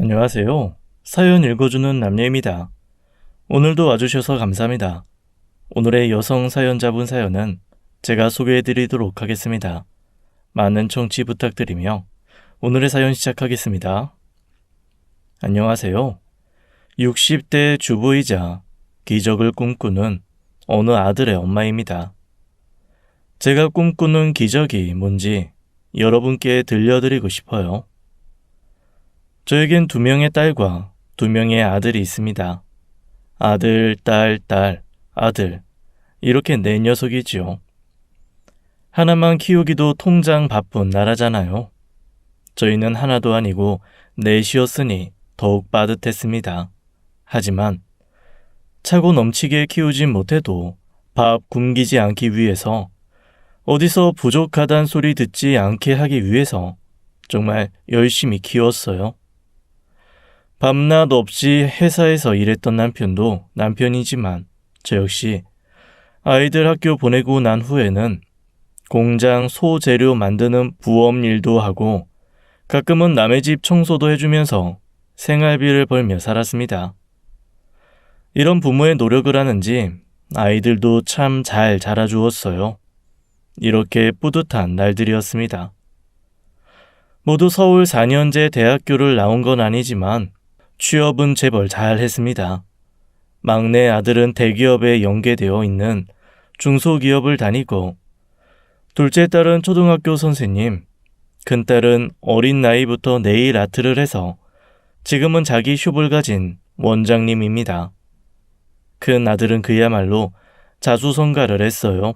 안녕하세요. 사연 읽어주는 남녀입니다. 오늘도 와주셔서 감사합니다. 오늘의 여성 사연자분 사연은 제가 소개해드리도록 하겠습니다. 많은 청취 부탁드리며 오늘의 사연 시작하겠습니다. 안녕하세요. 60대 주부이자 기적을 꿈꾸는 어느 아들의 엄마입니다. 제가 꿈꾸는 기적이 뭔지 여러분께 들려드리고 싶어요. 저에겐 2명의 딸과 2명의 아들이 있습니다. 아들, 딸, 딸, 아들, 이렇게 4녀석이지요. 하나만 키우기도 통장 바쁜 나라잖아요. 저희는 하나도 아니고 4이었으니 더욱 빠듯했습니다. 하지만 차고 넘치게 키우진 못해도 밥 굶기지 않기 위해서, 어디서 부족하단 소리 듣지 않게 하기 위해서 정말 열심히 키웠어요. 밤낮 없이 회사에서 일했던 남편도 남편이지만 저 역시 아이들 학교 보내고 난 후에는 공장 소재료 만드는 부업 일도 하고 가끔은 남의 집 청소도 해주면서 생활비를 벌며 살았습니다. 이런 부모의 노력을 하는지 아이들도 참 잘 자라주었어요. 이렇게 뿌듯한 날들이었습니다. 모두 서울 4년제 대학교를 나온 건 아니지만 취업은 제법 잘 했습니다. 막내 아들은 대기업에 연계되어 있는 중소기업을 다니고, 둘째 딸은 초등학교 선생님, 큰딸은 어린 나이부터 네일 아트를 해서 지금은 자기 숍을 가진 원장님입니다. 큰 아들은 그야말로 자수성가를 했어요.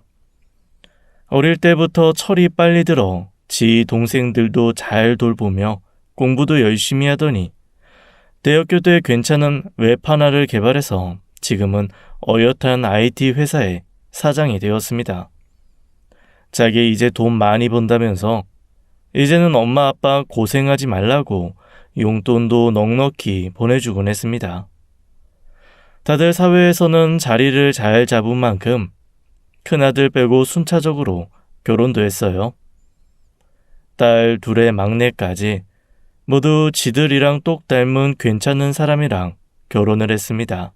어릴 때부터 철이 빨리 들어 지 동생들도 잘 돌보며 공부도 열심히 하더니 대학교 때 괜찮은 웹 하나를 개발해서 지금은 어엿한 IT 회사의 사장이 되었습니다. 자기 이제 돈 많이 번다면서 이제는 엄마 아빠 고생하지 말라고 용돈도 넉넉히 보내주곤 했습니다. 다들 사회에서는 자리를 잘 잡은 만큼 큰아들 빼고 순차적으로 결혼도 했어요. 딸 둘의 막내까지 모두 지들이랑 똑 닮은 괜찮은 사람이랑 결혼을 했습니다.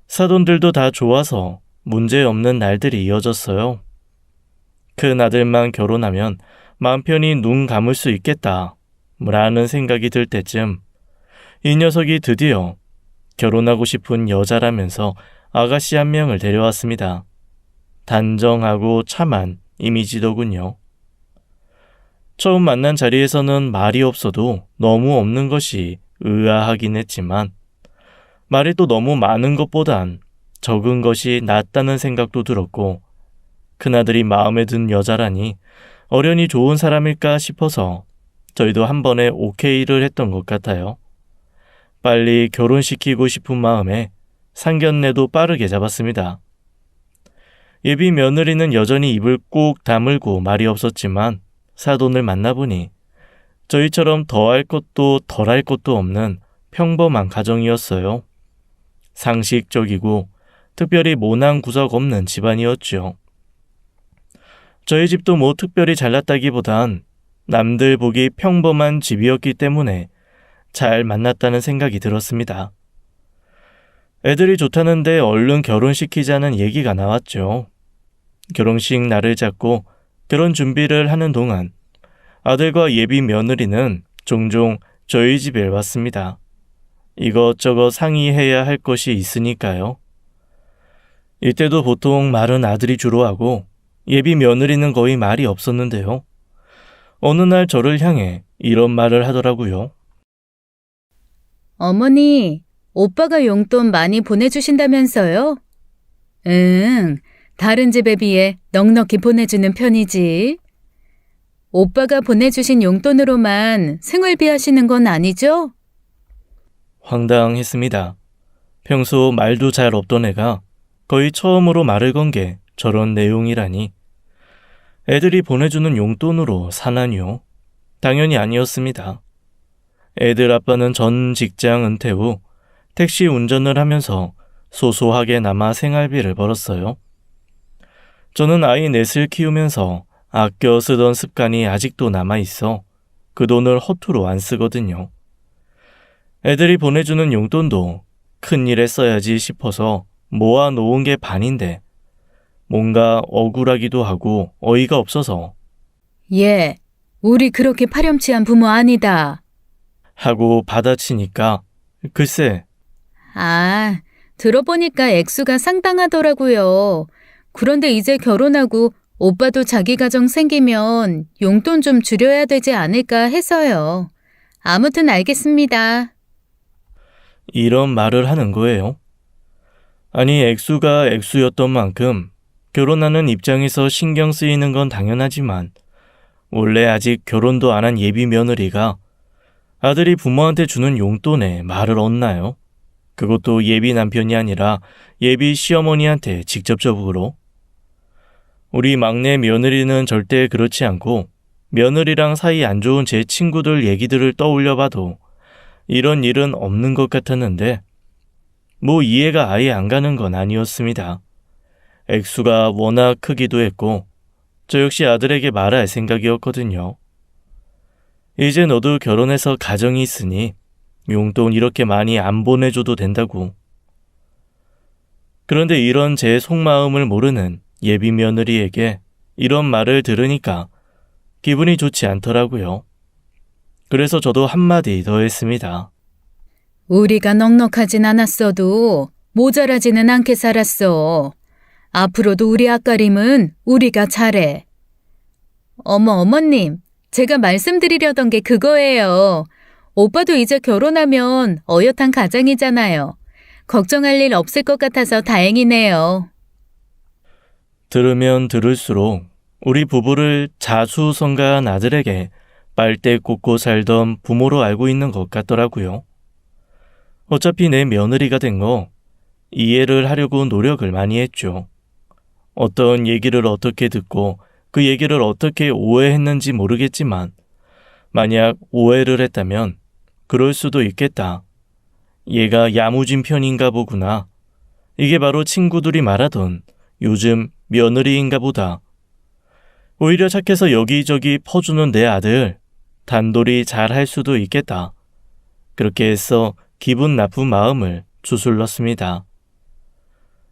사돈들도 다 좋아서 문제없는 날들이 이어졌어요. 큰 아들만 결혼하면 마음 편히 눈 감을 수 있겠다 라는 생각이 들 때쯤 이 녀석이 드디어 결혼하고 싶은 여자라면서 아가씨 한 명을 데려왔습니다. 단정하고 참한 이미지더군요. 처음 만난 자리에서는 말이 없어도 너무 없는 것이 의아하긴 했지만 말이 또 너무 많은 것보단 적은 것이 낫다는 생각도 들었고, 큰아들이 마음에 든 여자라니 어련히 좋은 사람일까 싶어서 저희도 한 번에 오케이를 했던 것 같아요. 빨리 결혼시키고 싶은 마음에 상견례도 빠르게 잡았습니다. 예비 며느리는 여전히 입을 꾹 다물고 말이 없었지만 사돈을 만나보니 저희처럼 더할 것도 덜할 것도 없는 평범한 가정이었어요. 상식적이고 특별히 모난 구석 없는 집안이었죠. 저희 집도 뭐 특별히 잘났다기보단 남들 보기 평범한 집이었기 때문에 잘 만났다는 생각이 들었습니다. 애들이 좋다는데 얼른 결혼시키자는 얘기가 나왔죠. 결혼식 날을 잡고 결혼 준비를 하는 동안 아들과 예비 며느리는 종종 저희 집에 왔습니다. 이것저것 상의해야 할 것이 있으니까요. 이때도 보통 말은 아들이 주로 하고 예비 며느리는 거의 말이 없었는데요. 어느 날 저를 향해 이런 말을 하더라고요. 어머니, 오빠가 용돈 많이 보내주신다면서요? 응, 다른 집에 비해 넉넉히 보내주는 편이지. 오빠가 보내주신 용돈으로만 생활비 하시는 건 아니죠? 황당했습니다. 평소 말도 잘 없던 애가 거의 처음으로 말을 건 게 저런 내용이라니. 애들이 보내주는 용돈으로 사나뇨? 당연히 아니었습니다. 애들 아빠는 전 직장 은퇴 후 택시 운전을 하면서 소소하게나마 생활비를 벌었어요. 저는 아이 넷을 키우면서 아껴 쓰던 습관이 아직도 남아있어 그 돈을 허투루 안 쓰거든요. 애들이 보내주는 용돈도 큰일에 써야지 싶어서 모아놓은 게 반인데 뭔가 억울하기도 하고 어이가 없어서 얘, 우리 그렇게 파렴치한 부모 아니다. 하고 받아치니까 글쎄 아, 들어보니까 액수가 상당하더라고요. 그런데 이제 결혼하고 오빠도 자기 가정 생기면 용돈 좀 줄여야 되지 않을까 해서요. 아무튼 알겠습니다. 이런 말을 하는 거예요. 아니 액수가 액수였던 만큼 결혼하는 입장에서 신경 쓰이는 건 당연하지만 원래 아직 결혼도 안 한 예비 며느리가 아들이 부모한테 주는 용돈에 말을 얻나요? 그것도 예비 남편이 아니라 예비 시어머니한테 직접적으로. 우리 막내 며느리는 절대 그렇지 않고 며느리랑 사이 안 좋은 제 친구들 얘기들을 떠올려 봐도 이런 일은 없는 것 같았는데 뭐 이해가 아예 안 가는 건 아니었습니다. 액수가 워낙 크기도 했고 저 역시 아들에게 말할 생각이었거든요. 이제 너도 결혼해서 가정이 있으니 용돈 이렇게 많이 안 보내줘도 된다고. 그런데 이런 제 속마음을 모르는 예비 며느리에게 이런 말을 들으니까 기분이 좋지 않더라고요. 그래서 저도 한마디 더 했습니다. 우리가 넉넉하진 않았어도 모자라지는 않게 살았어. 앞으로도 우리 앞가림은 우리가 잘해. 어머님, 제가 말씀드리려던 게 그거예요. 오빠도 이제 결혼하면 어엿한 가장이잖아요. 걱정할 일 없을 것 같아서 다행이네요. 들으면 들을수록 우리 부부를 자수성가한 아들에게 빨대 꽂고 살던 부모로 알고 있는 것 같더라고요. 어차피 내 며느리가 된 거 이해를 하려고 노력을 많이 했죠. 어떤 얘기를 어떻게 듣고 그 얘기를 어떻게 오해했는지 모르겠지만 만약 오해를 했다면 그럴 수도 있겠다. 얘가 야무진 편인가 보구나. 이게 바로 친구들이 말하던 요즘 며느리인가 보다. 오히려 착해서 여기저기 퍼주는 내 아들 단돌이 잘할 수도 있겠다. 그렇게 해서 기분 나쁜 마음을 주술렀습니다.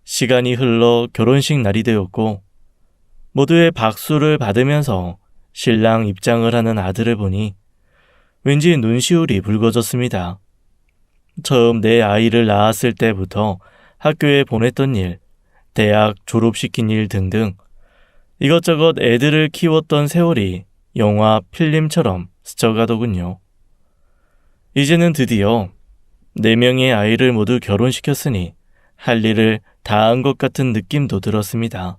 시간이 흘러 결혼식 날이 되었고 모두의 박수를 받으면서 신랑 입장을 하는 아들을 보니 왠지 눈시울이 붉어졌습니다. 처음 내 아이를 낳았을 때부터 학교에 보냈던 일, 대학 졸업시킨 일 등등 이것저것 애들을 키웠던 세월이 영화 필름처럼 스쳐가더군요. 이제는 드디어 4명의 아이를 모두 결혼시켰으니 할 일을 다 한 것 같은 느낌도 들었습니다.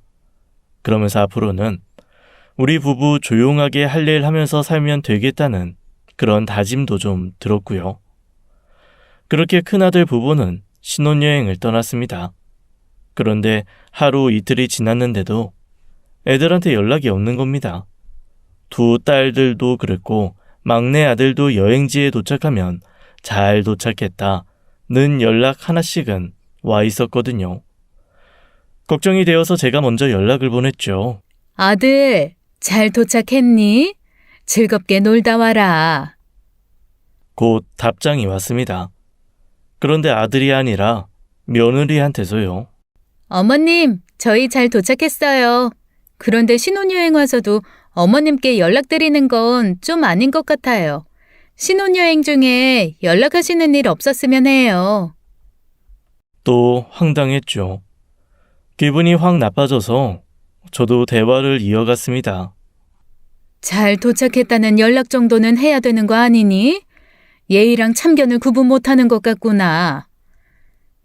그러면서 앞으로는 우리 부부 조용하게 할 일 하면서 살면 되겠다는 그런 다짐도 좀 들었고요. 그렇게 큰아들 부부는 신혼여행을 떠났습니다. 그런데 하루 이틀이 지났는데도 애들한테 연락이 없는 겁니다. 두 딸들도 그랬고 막내 아들도 여행지에 도착하면 잘 도착했다. 는 연락 하나씩은 와 있었거든요. 걱정이 되어서 제가 먼저 연락을 보냈죠. 아들, 잘 도착했니? 즐겁게 놀다 와라. 곧 답장이 왔습니다. 그런데 아들이 아니라 며느리한테서요. 어머님, 저희 잘 도착했어요. 그런데 신혼여행 와서도 어머님께 연락드리는 건 좀 아닌 것 같아요. 신혼여행 중에 연락하시는 일 없었으면 해요. 또 황당했죠. 기분이 확 나빠져서 저도 대화를 이어갔습니다. 잘 도착했다는 연락 정도는 해야 되는 거 아니니? 예의랑 참견을 구분 못하는 것 같구나.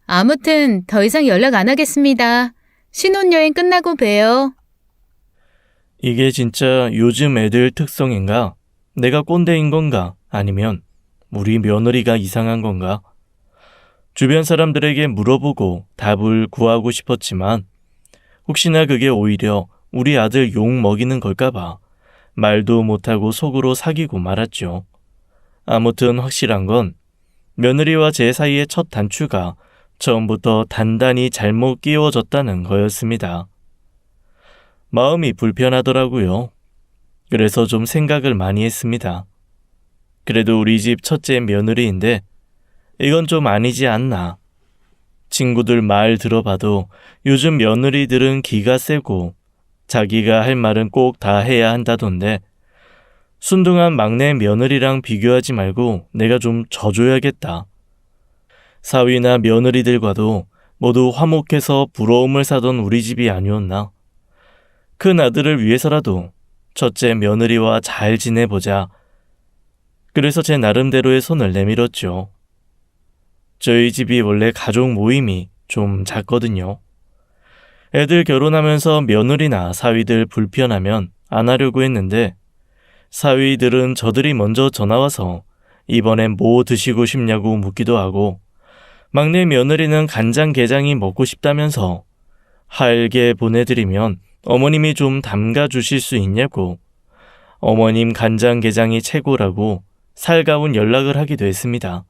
아무튼 더 이상 연락 안 하겠습니다. 신혼여행 끝나고 봬요. 이게 진짜 요즘 애들 특성인가? 내가 꼰대인 건가? 아니면 우리 며느리가 이상한 건가? 주변 사람들에게 물어보고 답을 구하고 싶었지만 혹시나 그게 오히려 우리 아들 욕 먹이는 걸까봐 말도 못하고 속으로 사귀고 말았죠. 아무튼 확실한 건 며느리와 제 사이의 첫 단추가 처음부터 단단히 잘못 끼워졌다는 거였습니다. 마음이 불편하더라고요. 그래서 좀 생각을 많이 했습니다. 그래도 우리 집 첫째 며느리인데 이건 좀 아니지 않나. 친구들 말 들어봐도 요즘 며느리들은 기가 세고 자기가 할 말은 꼭 다 해야 한다던데 순둥한 막내 며느리랑 비교하지 말고 내가 좀 져줘야겠다. 사위나 며느리들과도 모두 화목해서 부러움을 사던 우리 집이 아니었나. 큰 아들을 위해서라도 첫째 며느리와 잘 지내보자. 그래서 제 나름대로의 손을 내밀었죠. 저희 집이 원래 가족 모임이 좀 작거든요. 애들 결혼하면서 며느리나 사위들 불편하면 안 하려고 했는데 사위들은 저들이 먼저 전화와서 이번엔 뭐 드시고 싶냐고 묻기도 하고 막내 며느리는 간장게장이 먹고 싶다면서 할게 보내드리면 어머님이 좀 담가주실 수 있냐고 어머님 간장게장이 최고라고 살가운 연락을 하기도 했습니다.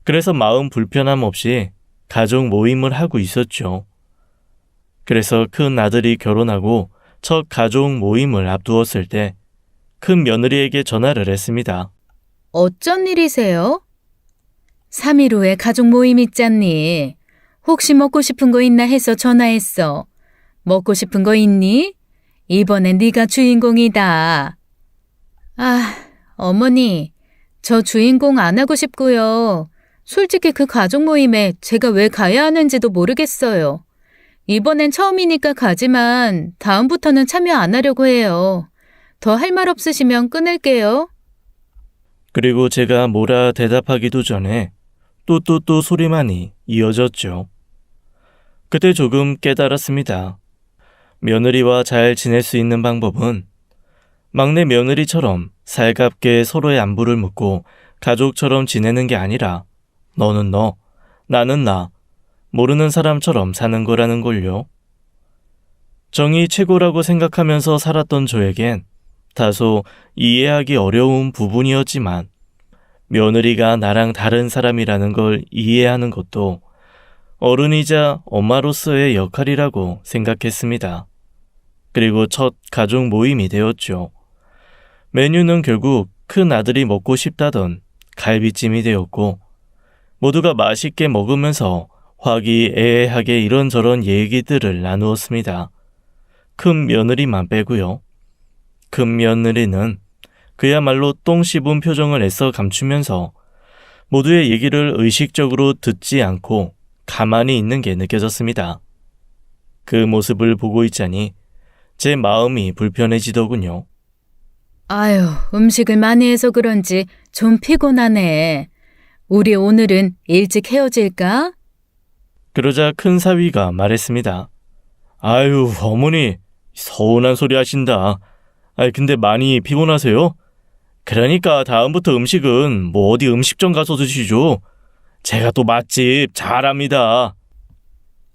그래서 마음 불편함 없이 가족 모임을 하고 있었죠. 그래서 큰 아들이 결혼하고 첫 가족 모임을 앞두었을 때 큰 며느리에게 전화를 했습니다. 어쩐 일이세요? 3일 후에 가족 모임 있잖니. 혹시 먹고 싶은 거 있나 해서 전화했어. 먹고 싶은 거 있니? 이번엔 네가 주인공이다. 아, 어머니, 저 주인공 안 하고 싶고요. 솔직히 그 가족 모임에 제가 왜 가야 하는지도 모르겠어요. 이번엔 처음이니까 가지만 다음부터는 참여 안 하려고 해요. 더 할 말 없으시면 끊을게요. 그리고 제가 뭐라 대답하기도 전에 또 소리만이 이어졌죠. 그때 조금 깨달았습니다. 며느리와 잘 지낼 수 있는 방법은 막내 며느리처럼 살갑게 서로의 안부를 묻고 가족처럼 지내는 게 아니라 너는 너, 나는 나, 모르는 사람처럼 사는 거라는 걸요. 정이 최고라고 생각하면서 살았던 저에겐 다소 이해하기 어려운 부분이었지만 며느리가 나랑 다른 사람이라는 걸 이해하는 것도 어른이자 엄마로서의 역할이라고 생각했습니다. 그리고 첫 가족 모임이 되었죠. 메뉴는 결국 큰 아들이 먹고 싶다던 갈비찜이 되었고 모두가 맛있게 먹으면서 화기애애하게 이런저런 얘기들을 나누었습니다. 큰 며느리만 빼고요. 큰 며느리는 그야말로 똥 씹은 표정을 애써 감추면서 모두의 얘기를 의식적으로 듣지 않고 가만히 있는 게 느껴졌습니다. 그 모습을 보고 있자니 제 마음이 불편해지더군요. 아유, 음식을 많이 해서 그런지 좀 피곤하네. 우리 오늘은 일찍 헤어질까? 그러자 큰 사위가 말했습니다. 아유, 어머니, 서운한 소리 하신다. 근데 많이 피곤하세요? 그러니까 다음부터 음식은 뭐 어디 음식점 가서 드시죠. 제가 또 맛집 잘합니다.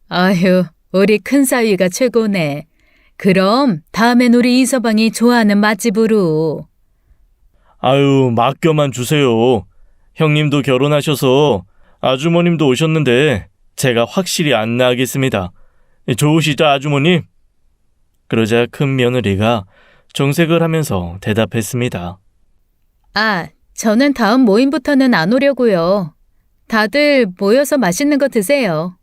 아유, 우리 큰 사위가 최고네. 그럼 다음엔 우리 이서방이 좋아하는 맛집으로. 아유, 맡겨만 주세요. 형님도 결혼하셔서 아주머님도 오셨는데 제가 확실히 안내하겠습니다. 좋으시죠, 아주머님? 그러자 큰 며느리가 정색을 하면서 대답했습니다. 아, 저는 다음 모임부터는 안 오려고요. 다들 모여서 맛있는 거 드세요.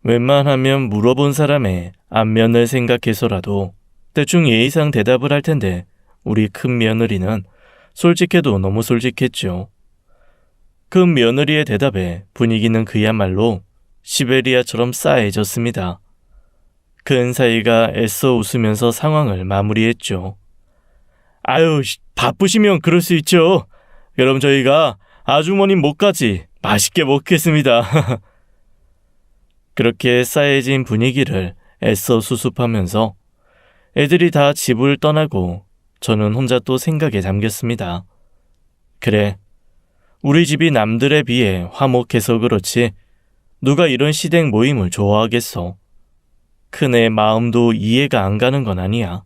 웬만하면 물어본 사람의 안면을 생각해서라도 대충 예의상 대답을 할 텐데 우리 큰 며느리는 솔직해도 너무 솔직했죠. 큰 며느리의 대답에 분위기는 그야말로 시베리아처럼 싸해졌습니다. 큰 사이가 애써 웃으면서 상황을 마무리했죠. 아유, 바쁘시면 그럴 수 있죠. 그럼 저희가 아주머님 목까지 맛있게 먹겠습니다. 그렇게 싸해진 분위기를 애써 수습하면서 애들이 다 집을 떠나고 저는 혼자 또 생각에 잠겼습니다. 그래, 우리 집이 남들에 비해 화목해서 그렇지 누가 이런 시댁 모임을 좋아하겠어. 큰애 마음도 이해가 안 가는 건 아니야.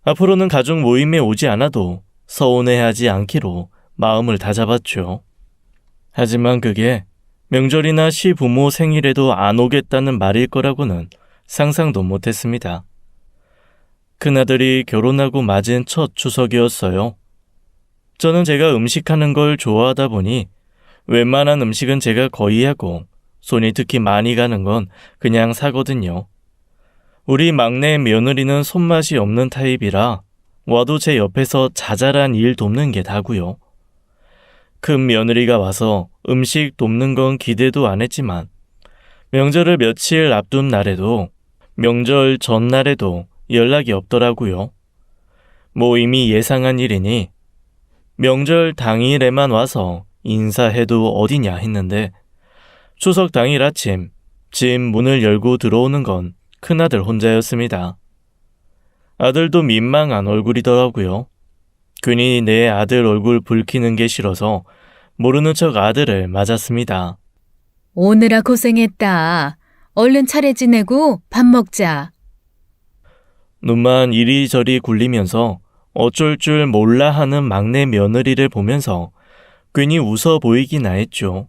앞으로는 가족 모임에 오지 않아도 서운해하지 않기로 마음을 다잡았죠. 하지만 그게 명절이나 시부모 생일에도 안 오겠다는 말일 거라고는 상상도 못했습니다. 큰아들이 결혼하고 맞은 첫 추석이었어요. 저는 제가 음식하는 걸 좋아하다 보니 웬만한 음식은 제가 거의 하고 손이 특히 많이 가는 건 그냥 사거든요. 우리 막내 며느리는 손맛이 없는 타입이라 와도 제 옆에서 자잘한 일 돕는 게 다고요. 큰 며느리가 와서 음식 돕는 건 기대도 안 했지만 명절을 며칠 앞둔 날에도 명절 전날에도 연락이 없더라고요. 뭐 이미 예상한 일이니 명절 당일에만 와서 인사해도 어디냐 했는데 추석 당일 아침 집 문을 열고 들어오는 건 큰아들 혼자였습니다. 아들도 민망한 얼굴이더라고요. 괜히 내 아들 얼굴 붉히는 게 싫어서 모르는 척 아들을 맞았습니다. 오느라 고생했다. 얼른 차례 지내고 밥 먹자. 눈만 이리저리 굴리면서 어쩔 줄 몰라 하는 막내 며느리를 보면서 괜히 웃어 보이기나 했죠.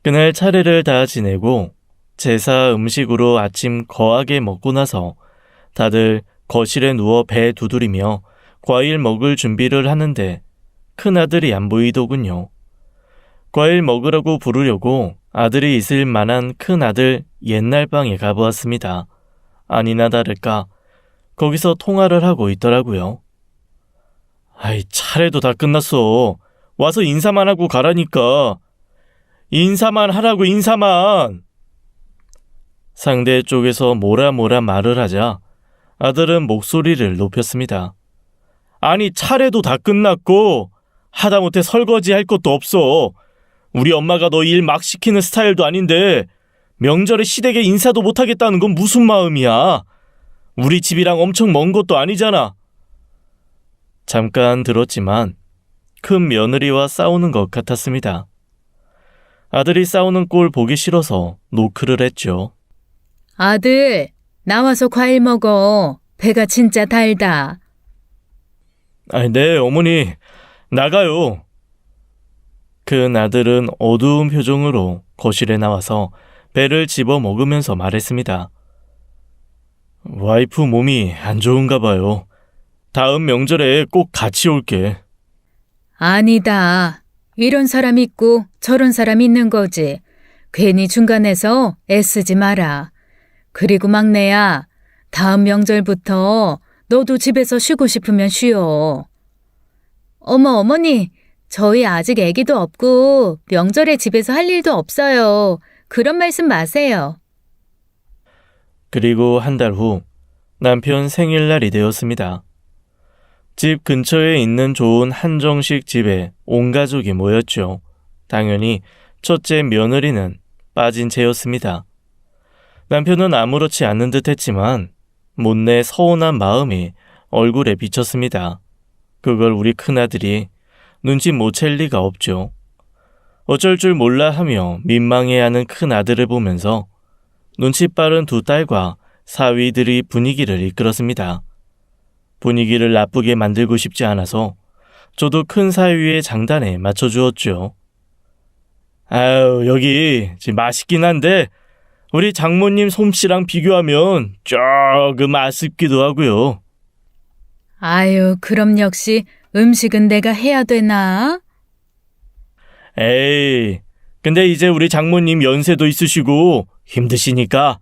그날 차례를 다 지내고 제사 음식으로 아침 거하게 먹고 나서 다들 거실에 누워 배 두드리며 과일 먹을 준비를 하는데 큰아들이 안 보이더군요. 과일 먹으라고 부르려고 아들이 있을 만한 큰아들 옛날 방에 가보았습니다. 아니나 다를까 거기서 통화를 하고 있더라고요. 아이, 차례도 다 끝났어. 와서 인사만 하고 가라니까. 인사만 하라고, 인사만. 상대 쪽에서 뭐라 말을 하자 아들은 목소리를 높였습니다. 아니, 차례도 다 끝났고 하다못해 설거지 할 것도 없어. 우리 엄마가 너 일 막 시키는 스타일도 아닌데 명절에 시댁에 인사도 못하겠다는 건 무슨 마음이야? 우리 집이랑 엄청 먼 것도 아니잖아. 잠깐 들었지만 큰 며느리와 싸우는 것 같았습니다. 아들이 싸우는 꼴 보기 싫어서 노크를 했죠. 아들, 나와서 과일 먹어. 배가 진짜 달다. 아니, 네, 어머니, 나가요. 큰 아들은 어두운 표정으로 거실에 나와서 배를 집어 먹으면서 말했습니다. 와이프 몸이 안 좋은가 봐요. 다음 명절에 꼭 같이 올게. 아니다. 이런 사람 있고 저런 사람 있는 거지. 괜히 중간에서 애쓰지 마라. 그리고 막내야, 다음 명절부터 너도 집에서 쉬고 싶으면 쉬어. 어머니, 저희 아직 애기도 없고 명절에 집에서 할 일도 없어요. 그런 말씀 마세요. 그리고 한 달 후 남편 생일날이 되었습니다. 집 근처에 있는 좋은 한정식 집에 온 가족이 모였죠. 당연히 첫째 며느리는 빠진 채였습니다. 남편은 아무렇지 않은 듯 했지만 못내 서운한 마음이 얼굴에 비쳤습니다. 그걸 우리 큰아들이 눈치 못 챌 리가 없죠. 어쩔 줄 몰라 하며 민망해하는 큰아들을 보면서 눈치 빠른 두 딸과 사위들이 분위기를 이끌었습니다. 분위기를 나쁘게 만들고 싶지 않아서 저도 큰 사위의 장단에 맞춰주었죠. 아유, 여기 맛있긴 한데 우리 장모님 솜씨랑 비교하면 조금 아쉽기도 하고요. 아유, 그럼 역시 음식은 내가 해야 되나? 에이, 근데 이제 우리 장모님 연세도 있으시고 힘드시니까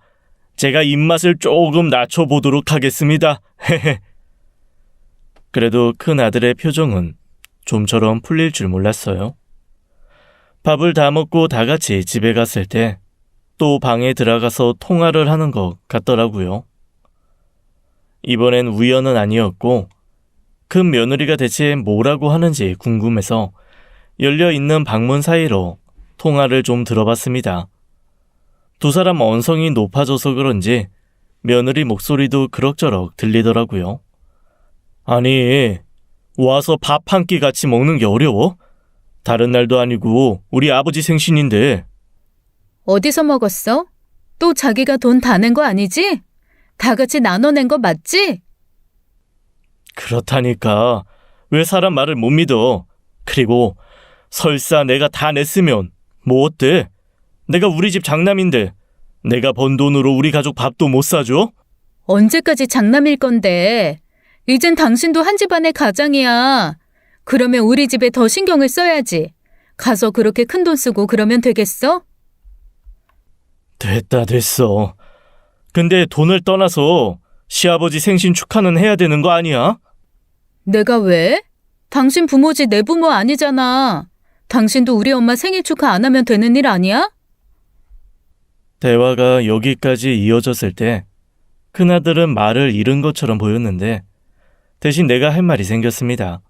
제가 입맛을 조금 낮춰보도록 하겠습니다. 그래도 큰 아들의 표정은 좀처럼 풀릴 줄 몰랐어요. 밥을 다 먹고 다 같이 집에 갔을 때 또 방에 들어가서 통화를 하는 것 같더라고요. 이번엔 우연은 아니었고 큰 며느리가 대체 뭐라고 하는지 궁금해서 열려있는 방문 사이로 통화를 좀 들어봤습니다. 두 사람 언성이 높아져서 그런지 며느리 목소리도 그럭저럭 들리더라고요. 아니, 와서 밥 한 끼 같이 먹는 게 어려워? 다른 날도 아니고 우리 아버지 생신인데. 어디서 먹었어? 또 자기가 돈 다 낸 거 아니지? 다 같이 나눠낸 거 맞지? 그렇다니까. 왜 사람 말을 못 믿어? 그리고 설사 내가 다 냈으면 뭐 어때? 내가 우리 집 장남인데 내가 번 돈으로 우리 가족 밥도 못 사줘? 언제까지 장남일 건데? 이젠 당신도 한 집안의 가장이야. 그러면 우리 집에 더 신경을 써야지. 가서 그렇게 큰 돈 쓰고 그러면 되겠어? 됐어. 근데 돈을 떠나서 시아버지 생신 축하는 해야 되는 거 아니야? 내가 왜? 당신 부모지 내 부모 아니잖아. 당신도 우리 엄마 생일 축하 안 하면 되는 일 아니야? 대화가 여기까지 이어졌을 때 큰아들은 말을 잃은 것처럼 보였는데 대신 내가 할 말이 생겼습니다.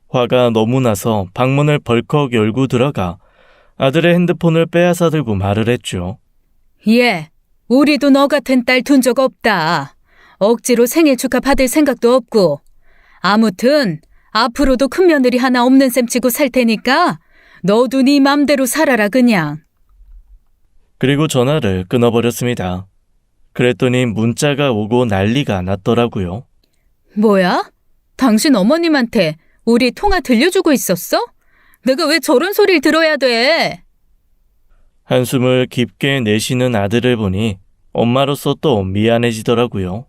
화가 너무 나서 방문을 벌컥 열고 들어가 아들의 핸드폰을 빼앗아 들고 말을 했죠. 예, 우리도 너 같은 딸 둔 적 없다. 억지로 생일 축하 받을 생각도 없고. 아무튼 앞으로도 큰 며느리 하나 없는 셈 치고 살 테니까 너도 네 맘대로 살아라 그냥. 그리고 전화를 끊어버렸습니다. 그랬더니 문자가 오고 난리가 났더라고요. 뭐야? 당신 어머님한테 우리 통화 들려주고 있었어? 내가 왜 저런 소리를 들어야 돼? 한숨을 깊게 내쉬는 아들을 보니 엄마로서 또 미안해지더라고요.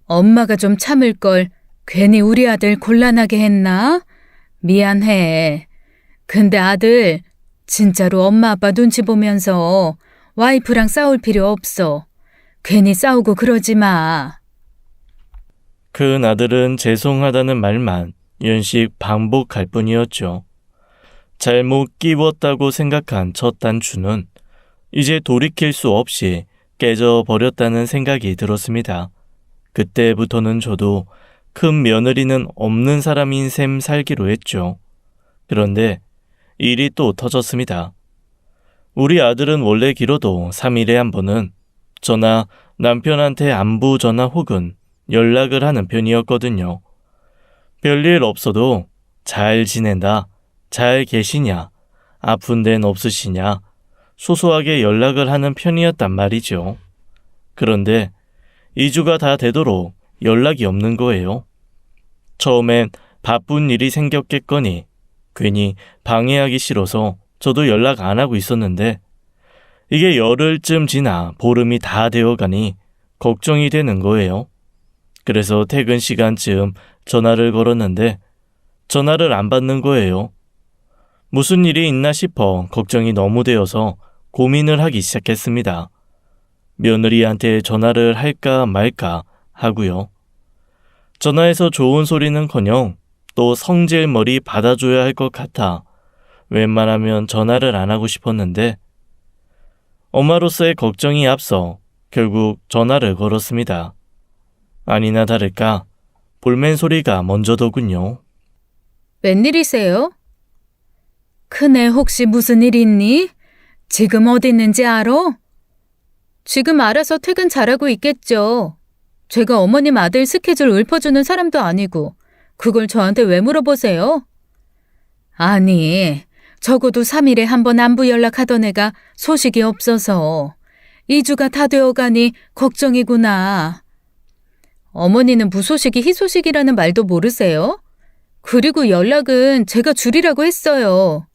엄마가 좀 참을 걸 괜히 우리 아들 곤란하게 했나? 미안해. 근데 아들 진짜로 엄마 아빠 눈치 보면서 와이프랑 싸울 필요 없어. 괜히 싸우고 그러지 마. 큰 아들은 죄송하다는 말만 연식 반복할 뿐이었죠. 잘못 끼웠다고 생각한 첫 단추는 이제 돌이킬 수 없이 깨져버렸다는 생각이 들었습니다. 그때부터는 저도 큰 며느리는 없는 사람인 셈 살기로 했죠. 그런데 일이 또 터졌습니다. 우리 아들은 원래 길어도 3일에 한 번은 저나 남편한테 안부 전화 혹은 연락을 하는 편이었거든요. 별일 없어도 잘 지낸다, 잘 계시냐, 아픈 데는 없으시냐, 소소하게 연락을 하는 편이었단 말이죠. 그런데 2주가 다 되도록 연락이 없는 거예요. 처음엔 바쁜 일이 생겼겠거니 괜히 방해하기 싫어서 저도 연락 안 하고 있었는데 이게 열흘쯤 지나 보름이 다 되어가니 걱정이 되는 거예요. 그래서 퇴근 시간쯤 전화를 걸었는데 전화를 안 받는 거예요. 무슨 일이 있나 싶어 걱정이 너무 되어서 고민을 하기 시작했습니다. 며느리한테 전화를 할까 말까 하고요. 전화해서 좋은 소리는커녕 또 성질머리 받아줘야 할 것 같아 웬만하면 전화를 안 하고 싶었는데 엄마로서의 걱정이 앞서 결국 전화를 걸었습니다. 아니나 다를까 볼멘 소리가 먼저더군요. 웬일이세요? 큰애 혹시 무슨 일 있니? 지금 어디 있는지 알아? 지금 알아서 퇴근 잘하고 있겠죠. 제가 어머님 아들 스케줄 읊어주는 사람도 아니고 그걸 저한테 왜 물어보세요? 아니, 적어도 3일에 한 번 안부 연락하던 애가 소식이 없어서 2주가 다 되어가니 걱정이구나. 어머니는 무소식이 희소식이라는 말도 모르세요? 그리고 연락은 제가 줄이라고 했어요.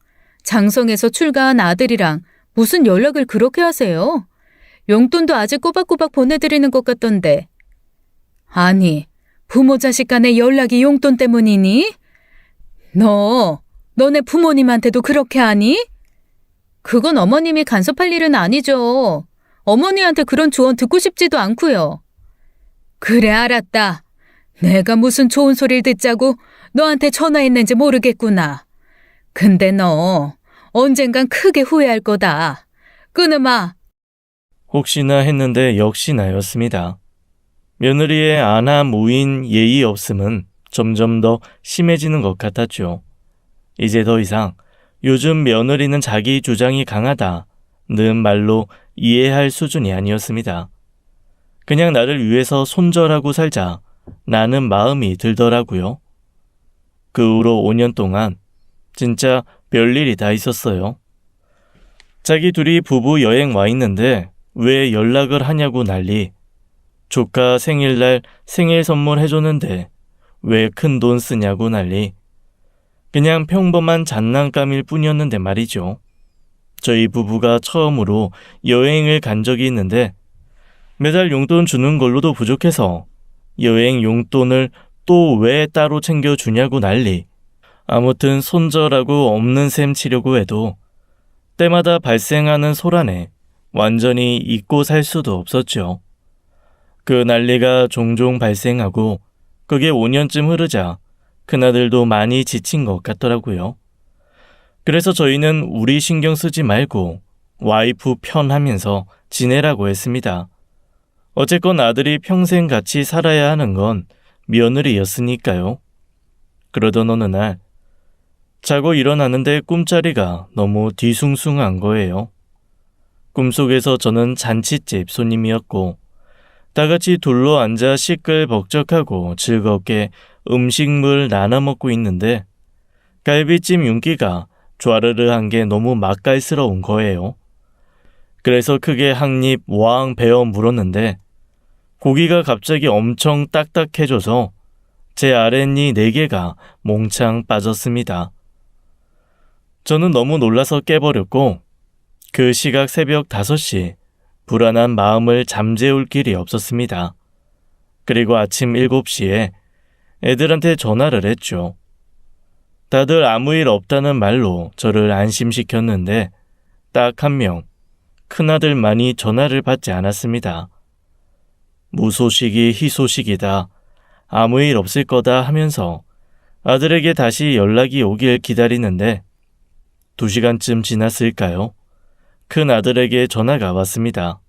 장성에서 출가한 아들이랑 무슨 연락을 그렇게 하세요? 용돈도 아직 꼬박꼬박 보내드리는 것 같던데. 아니, 부모 자식 간의 연락이 용돈 때문이니? 너네 부모님한테도 그렇게 하니? 그건 어머님이 간섭할 일은 아니죠. 어머니한테 그런 조언 듣고 싶지도 않고요. 그래, 알았다. 내가 무슨 좋은 소리를 듣자고 너한테 전화했는지 모르겠구나. 근데 너 언젠간 크게 후회할 거다. 끊으마. 혹시나 했는데 역시나였습니다. 며느리의 안하무인 예의 없음은 점점 더 심해지는 것 같았죠. 이제 더 이상 요즘 며느리는 자기 주장이 강하다는 말로 이해할 수준이 아니었습니다. 그냥 나를 위해서 손절하고 살자 나는 마음이 들더라고요. 그 후로 5년 동안 진짜 별일이 다 있었어요. 자기 둘이 부부 여행 와 있는데 왜 연락을 하냐고 난리. 조카 생일날 생일 선물 해줬는데 왜 큰 돈 쓰냐고 난리. 그냥 평범한 장난감일 뿐이었는데 말이죠. 저희 부부가 처음으로 여행을 간 적이 있는데 매달 용돈 주는 걸로도 부족해서 여행 용돈을 또 왜 따로 챙겨주냐고 난리. 아무튼 손절하고 없는 셈 치려고 해도 때마다 발생하는 소란에 완전히 잊고 살 수도 없었죠. 그 난리가 종종 발생하고 그게 5년쯤 흐르자 큰아들도 많이 지친 것 같더라고요. 그래서 저희는 우리 신경 쓰지 말고 와이프 편하면서 지내라고 했습니다. 어쨌건 아들이 평생 같이 살아야 하는 건 며느리였으니까요. 그러던 어느 날 자고 일어나는데 꿈자리가 너무 뒤숭숭한 거예요. 꿈속에서 저는 잔칫집 손님이었고 다 같이 둘러 앉아 시끌벅적하고 즐겁게 음식물 나눠 먹고 있는데 갈비찜 윤기가 좌르르한 게 너무 맛깔스러운 거예요. 그래서 크게 한 입 왕 베어 물었는데 고기가 갑자기 엄청 딱딱해져서 제 아랫니 4개가 몽창 빠졌습니다. 저는 너무 놀라서 깨버렸고 그 시각 새벽 5시 불안한 마음을 잠재울 길이 없었습니다. 그리고 아침 7시에 애들한테 전화를 했죠. 다들 아무 일 없다는 말로 저를 안심시켰는데 딱 1명, 큰아들만이 전화를 받지 않았습니다. 무소식이 희소식이다, 아무 일 없을 거다 하면서 아들에게 다시 연락이 오길 기다리는데 2시간쯤 지났을까요? 큰아들에게 전화가 왔습니다.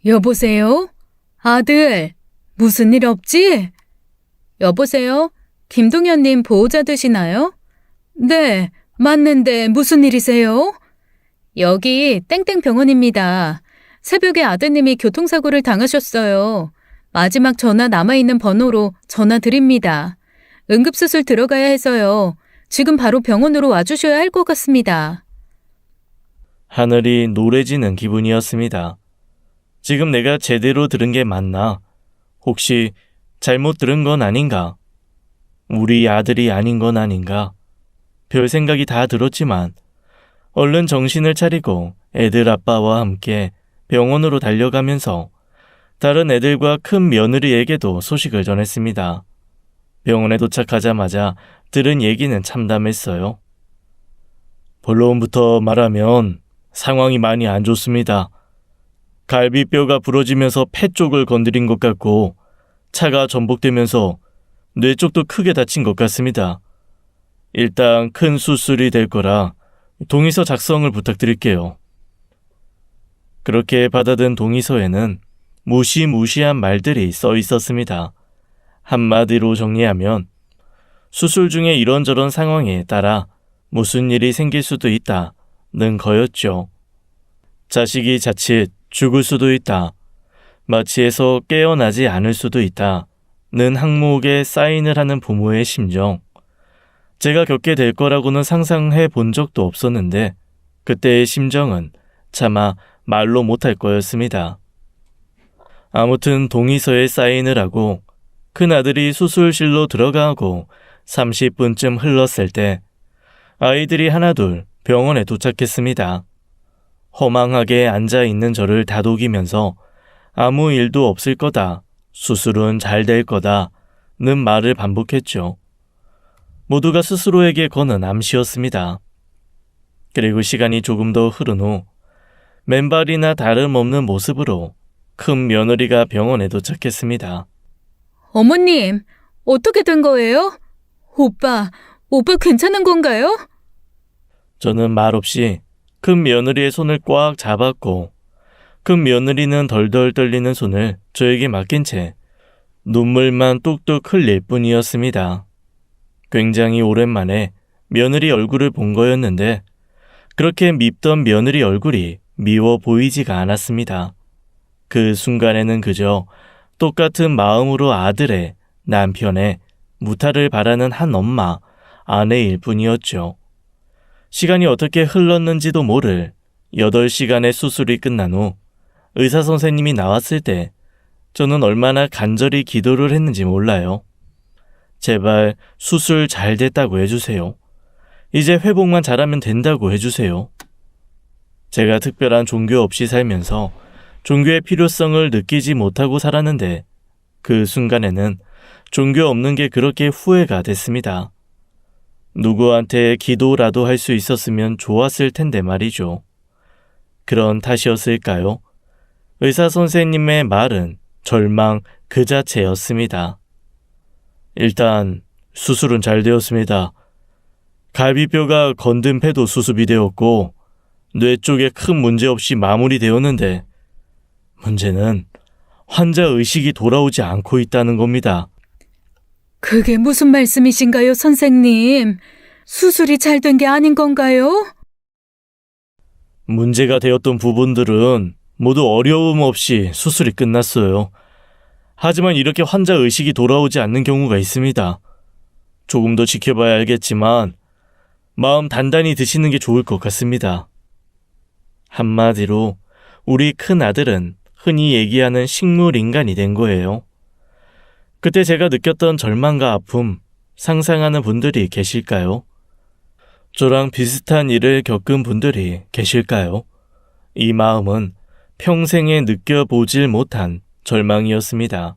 여보세요? 아들, 무슨 일 없지? 여보세요? 김동현님 보호자 되시나요? 네, 맞는데 무슨 일이세요? 여기 땡땡병원입니다. 새벽에 아드님이 교통사고를 당하셨어요. 마지막 전화 남아있는 번호로 전화 드립니다. 응급수술 들어가야 해서요. 지금 바로 병원으로 와주셔야 할 것 같습니다. 하늘이 노래지는 기분이었습니다. 지금 내가 제대로 들은 게 맞나? 혹시 잘못 들은 건 아닌가? 우리 아들이 아닌 건 아닌가? 별 생각이 다 들었지만 얼른 정신을 차리고 애들 아빠와 함께 병원으로 달려가면서 다른 애들과 큰 며느리에게도 소식을 전했습니다. 병원에 도착하자마자 들은 얘기는 참담했어요. 본론부터 말하면 상황이 많이 안 좋습니다. 갈비뼈가 부러지면서 폐 쪽을 건드린 것 같고 차가 전복되면서 뇌 쪽도 크게 다친 것 같습니다. 일단 큰 수술이 될 거라 동의서 작성을 부탁드릴게요. 그렇게 받아든 동의서에는 무시무시한 말들이 써 있었습니다. 한마디로 정리하면 수술 중에 이런저런 상황에 따라 무슨 일이 생길 수도 있다는 거였죠. 자식이 자칫 죽을 수도 있다, 마취해서 깨어나지 않을 수도 있다는 항목에 사인을 하는 부모의 심정. 제가 겪게 될 거라고는 상상해 본 적도 없었는데 그때의 심정은 차마 말로 못할 거였습니다. 아무튼 동의서에 사인을 하고 큰아들이 수술실로 들어가고 30분쯤 흘렀을 때 아이들이 하나둘 병원에 도착했습니다. 허망하게 앉아있는 저를 다독이면서 아무 일도 없을 거다, 수술은 잘 될 거다는 말을 반복했죠. 모두가 스스로에게 거는 암시였습니다. 그리고 시간이 조금 더 흐른 후 맨발이나 다름없는 모습으로 큰 며느리가 병원에 도착했습니다. 어머님, 어떻게 된 거예요? 오빠 괜찮은 건가요? 저는 말없이 큰 며느리의 손을 꽉 잡았고 큰 며느리는 덜덜 떨리는 손을 저에게 맡긴 채 눈물만 뚝뚝 흘릴 뿐이었습니다. 굉장히 오랜만에 며느리 얼굴을 본 거였는데 그렇게 밉던 며느리 얼굴이 미워 보이지가 않았습니다. 그 순간에는 그저 똑같은 마음으로 아들의, 남편의 무탈을 바라는 한 엄마, 아내일 뿐이었죠. 시간이 어떻게 흘렀는지도 모를 8시간의 수술이 끝난 후 의사 선생님이 나왔을 때 저는 얼마나 간절히 기도를 했는지 몰라요. 제발 수술 잘 됐다고 해주세요. 이제 회복만 잘하면 된다고 해주세요. 제가 특별한 종교 없이 살면서 종교의 필요성을 느끼지 못하고 살았는데 그 순간에는 종교 없는 게 그렇게 후회가 됐습니다. 누구한테 기도라도 할 수 있었으면 좋았을 텐데 말이죠. 그런 탓이었을까요? 의사 선생님의 말은 절망 그 자체였습니다. 일단 수술은 잘 되었습니다. 갈비뼈가 건든 폐도 수습이 되었고 뇌 쪽에 큰 문제 없이 마무리되었는데 문제는 환자 의식이 돌아오지 않고 있다는 겁니다. 그게 무슨 말씀이신가요, 선생님? 수술이 잘 된 게 아닌 건가요? 문제가 되었던 부분들은 모두 어려움 없이 수술이 끝났어요. 하지만 이렇게 환자 의식이 돌아오지 않는 경우가 있습니다. 조금 더 지켜봐야 알겠지만 마음 단단히 드시는 게 좋을 것 같습니다. 한마디로 우리 큰 아들은 흔히 얘기하는 식물 인간이 된 거예요. 그때 제가 느꼈던 절망과 아픔 상상하는 분들이 계실까요? 저랑 비슷한 일을 겪은 분들이 계실까요? 이 마음은 평생에 느껴보질 못한 절망이었습니다.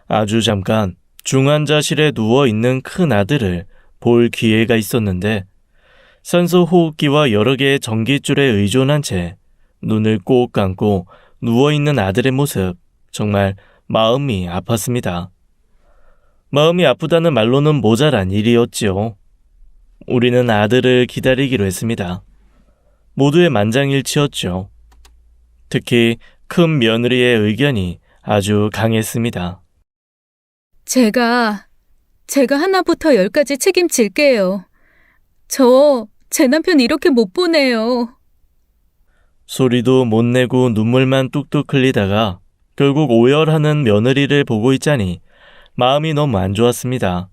아주 잠깐 중환자실에 누워있는 큰 아들을 볼 기회가 있었는데 산소 호흡기와 여러 개의 전깃줄에 의존한 채 눈을 꼭 감고 누워있는 아들의 모습, 정말 마음이 아팠습니다. 마음이 아프다는 말로는 모자란 일이었지요. 우리는 아들을 기다리기로 했습니다. 모두의 만장일치였죠. 특히 큰 며느리의 의견이 아주 강했습니다. 제가 하나부터 10까지 책임질게요. 제 남편 이렇게 못 보내요. 소리도 못 내고 눈물만 뚝뚝 흘리다가 결국 오열하는 며느리를 보고 있자니 마음이 너무 안 좋았습니다.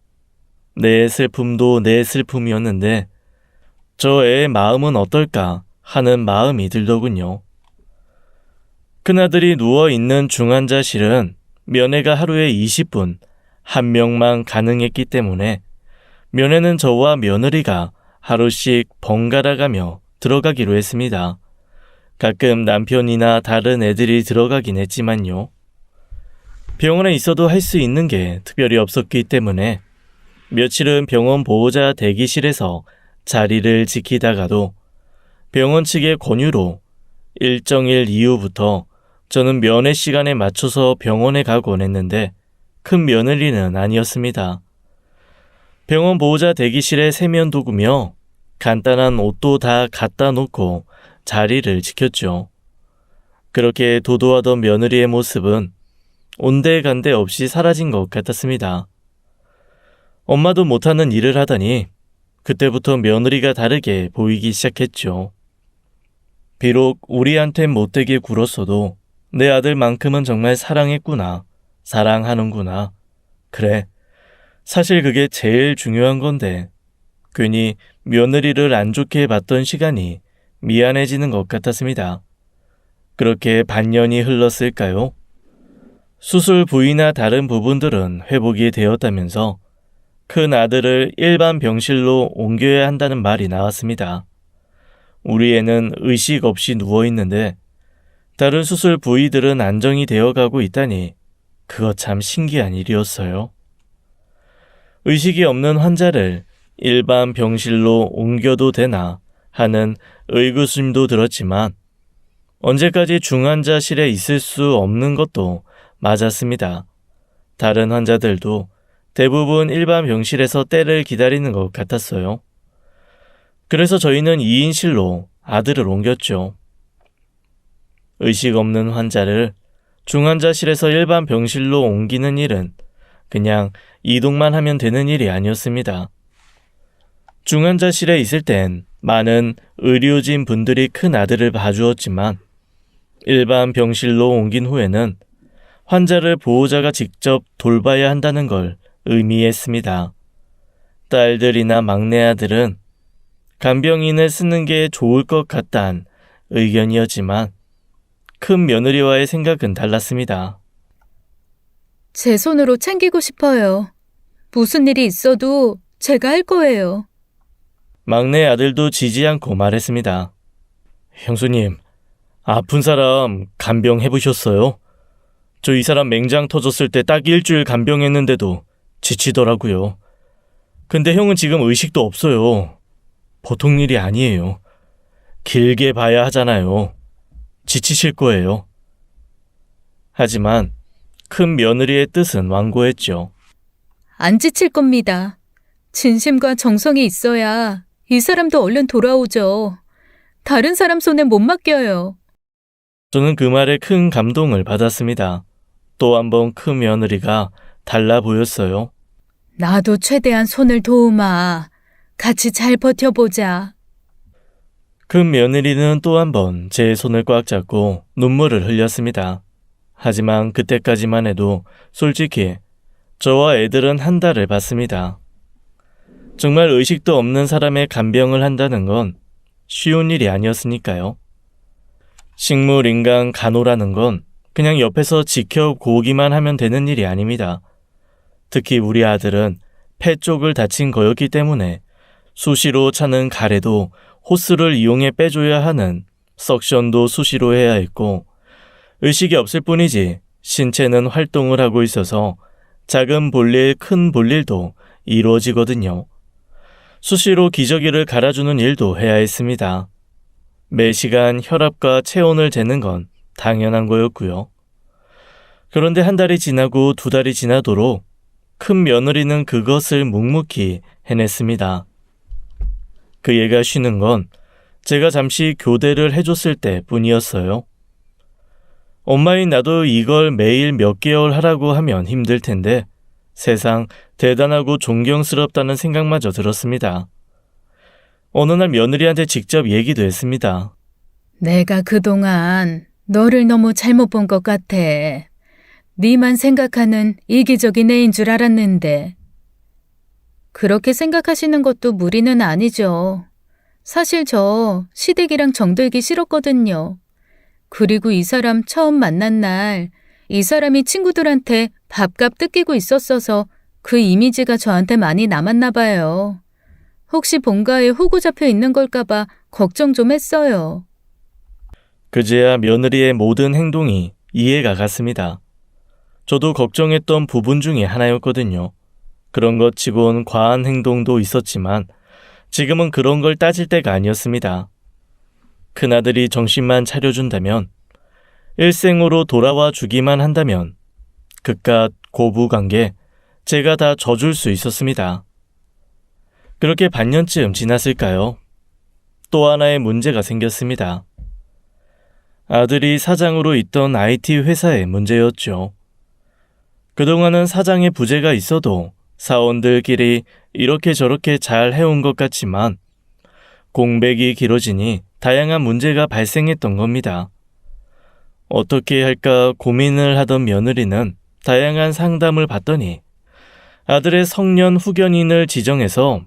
내 슬픔도 내 슬픔이었는데 저 애의 마음은 어떨까 하는 마음이 들더군요. 큰아들이 누워있는 중환자실은 면회가 하루에 20분 한 명만 가능했기 때문에 면회는 저와 며느리가 하루씩 번갈아 가며 들어가기로 했습니다. 가끔 남편이나 다른 애들이 들어가긴 했지만요. 병원에 있어도 할 수 있는 게 특별히 없었기 때문에 며칠은 병원 보호자 대기실에서 자리를 지키다가도 병원 측의 권유로 일정일 이후부터 저는 면회 시간에 맞춰서 병원에 가곤 했는데 큰 며느리는 아니었습니다. 병원 보호자 대기실에 세면 도구며 간단한 옷도 다 갖다 놓고 자리를 지켰죠. 그렇게 도도하던 며느리의 모습은 온데간데 없이 사라진 것 같았습니다. 엄마도 못하는 일을 하다니 그때부터 며느리가 다르게 보이기 시작했죠. 비록 우리한텐 못되게 굴었어도 내 아들만큼은 정말 사랑했구나, 사랑하는구나. 그래, 사실 그게 제일 중요한 건데 괜히 며느리를 안 좋게 봤던 시간이 미안해지는 것 같았습니다. 그렇게 반년이 흘렀을까요? 수술 부위나 다른 부분들은 회복이 되었다면서 큰 아들을 일반 병실로 옮겨야 한다는 말이 나왔습니다. 우리 애는 의식 없이 누워있는데 다른 수술 부위들은 안정이 되어가고 있다니 그거 참 신기한 일이었어요. 의식이 없는 환자를 일반 병실로 옮겨도 되나 하는 의구심도 들었지만 언제까지 중환자실에 있을 수 없는 것도 맞았습니다. 다른 환자들도 대부분 일반 병실에서 때를 기다리는 것 같았어요. 그래서 저희는 2인실로 아들을 옮겼죠. 의식 없는 환자를 중환자실에서 일반 병실로 옮기는 일은 그냥 이동만 하면 되는 일이 아니었습니다. 중환자실에 있을 땐 많은 의료진 분들이 큰 아들을 봐주었지만 일반 병실로 옮긴 후에는 환자를 보호자가 직접 돌봐야 한다는 걸 의미했습니다. 딸들이나 막내 아들은 간병인을 쓰는 게 좋을 것 같단 의견이었지만 큰 며느리와의 생각은 달랐습니다. 제 손으로 챙기고 싶어요. 무슨 일이 있어도 제가 할 거예요. 막내 아들도 지지 않고 말했습니다. 형수님, 아픈 사람 간병 해보셨어요? 저 이 사람 맹장 터졌을 때 딱 일주일 간병했는데도 지치더라고요. 근데 형은 지금 의식도 없어요. 보통 일이 아니에요. 길게 봐야 하잖아요. 지치실 거예요. 하지만 큰 며느리의 뜻은 완고했죠. 안 지칠 겁니다. 진심과 정성이 있어야 이 사람도 얼른 돌아오죠. 다른 사람 손에 못 맡겨요. 저는 그 말에 큰 감동을 받았습니다. 또 한 번 큰 며느리가 달라 보였어요. 나도 최대한 손을 도우마. 같이 잘 버텨보자. 큰 며느리는 또 한 번 제 손을 꽉 잡고 눈물을 흘렸습니다. 하지만 그때까지만 해도 솔직히 저와 애들은 한 달을 봤습니다. 정말 의식도 없는 사람의 간병을 한다는 건 쉬운 일이 아니었으니까요. 식물, 인간, 간호라는 건 그냥 옆에서 지켜보기만 하면 되는 일이 아닙니다. 특히 우리 아들은 폐 쪽을 다친 거였기 때문에 수시로 차는 가래도 호스를 이용해 빼줘야 하는 석션도 수시로 해야 했고, 의식이 없을 뿐이지 신체는 활동을 하고 있어서 작은 볼일, 큰 볼일도 이루어지거든요. 수시로 기저귀를 갈아주는 일도 해야 했습니다. 매 시간 혈압과 체온을 재는 건 당연한 거였고요. 그런데 한 달이 지나고 두 달이 지나도록 큰 며느리는 그것을 묵묵히 해냈습니다. 그 애가 쉬는 건 제가 잠시 교대를 해줬을 때 뿐이었어요. 엄마인 나도 이걸 매일 몇 개월 하라고 하면 힘들 텐데 세상 대단하고 존경스럽다는 생각마저 들었습니다. 어느 날 며느리한테 직접 얘기도 했습니다. 내가 그동안 너를 너무 잘못 본 것 같아. 네만 생각하는 이기적인 애인 줄 알았는데. 그렇게 생각하시는 것도 무리는 아니죠. 사실 저 시댁이랑 정들기 싫었거든요. 그리고 이 사람 처음 만난 날 이 사람이 친구들한테 밥값 뜯기고 있었어서 그 이미지가 저한테 많이 남았나 봐요. 혹시 본가에 호구 잡혀 있는 걸까봐 걱정 좀 했어요. 그제야 며느리의 모든 행동이 이해가 갔습니다. 저도 걱정했던 부분 중에 하나였거든요. 그런 것 치곤 과한 행동도 있었지만 지금은 그런 걸 따질 때가 아니었습니다. 큰아들이 정신만 차려준다면, 일생으로 돌아와 주기만 한다면 그깟 고부관계 제가 다 져줄 수 있었습니다. 그렇게 반년쯤 지났을까요? 또 하나의 문제가 생겼습니다. 아들이 사장으로 있던 IT 회사의 문제였죠. 그동안은 사장의 부재가 있어도 사원들끼리 이렇게 저렇게 잘 해온 것 같지만 공백이 길어지니 다양한 문제가 발생했던 겁니다. 어떻게 할까 고민을 하던 며느리는 다양한 상담을 받더니 아들의 성년 후견인을 지정해서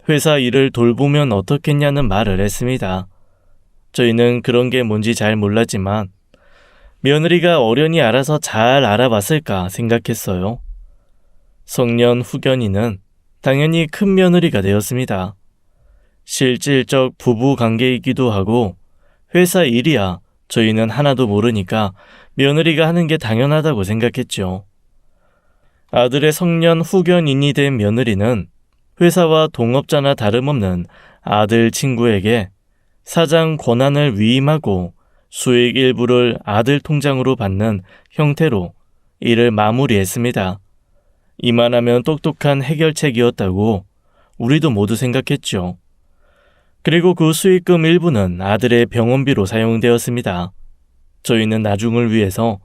회사 일을 돌보면 어떻겠냐는 말을 했습니다. 저희는 그런 게 뭔지 잘 몰랐지만 며느리가 어련히 알아서 잘 알아봤을까 생각했어요. 성년 후견인은 당연히 큰 며느리가 되었습니다. 실질적 부부 관계이기도 하고 회사 일이야 저희는 하나도 모르니까 며느리가 하는 게 당연하다고 생각했죠. 아들의 성년 후견인이 된 며느리는 회사와 동업자나 다름없는 아들 친구에게 사장 권한을 위임하고 수익 일부를 아들 통장으로 받는 형태로 일을 마무리했습니다. 이만하면 똑똑한 해결책이었다고 우리도 모두 생각했죠. 그리고 그 수익금 일부는 아들의 병원비로 사용되었습니다. 저희는 나중을 위해서